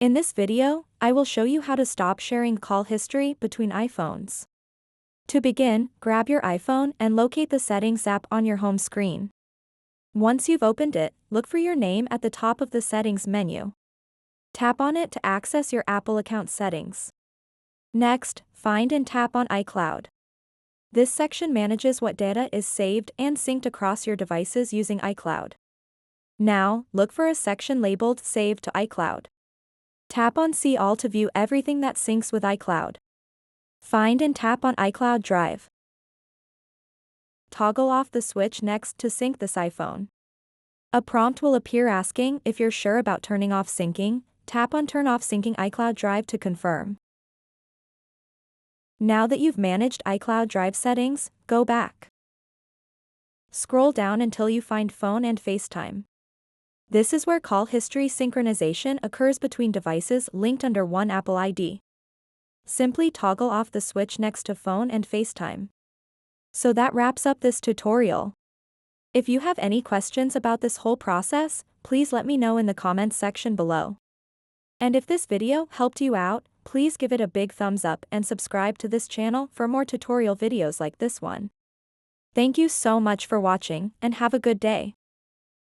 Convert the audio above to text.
In this video, I will show you how to stop sharing call history between iPhones. To begin, grab your iPhone and locate the Settings app on your home screen. Once you've opened it, look for your name at the top of the Settings menu. Tap on it to access your Apple account settings. Next, find and tap on iCloud. This section manages what data is saved and synced across your devices using iCloud. Now, look for a section labeled Save to iCloud. Tap on See All to view everything that syncs with iCloud. Find and tap on iCloud Drive. Toggle off the switch next to sync this iPhone. A prompt will appear asking if you're sure about turning off syncing. Tap on Turn off syncing iCloud Drive to confirm. Now that you've managed iCloud Drive settings, go back. Scroll down until you find Phone and FaceTime. This is where call history synchronization occurs between devices linked under one Apple ID. Simply toggle off the switch next to Phone and FaceTime. So that wraps up this tutorial. If you have any questions about this whole process, please let me know in the comments section below. And if this video helped you out, please give it a big thumbs up and subscribe to this channel for more tutorial videos like this one. Thank you so much for watching and have a good day.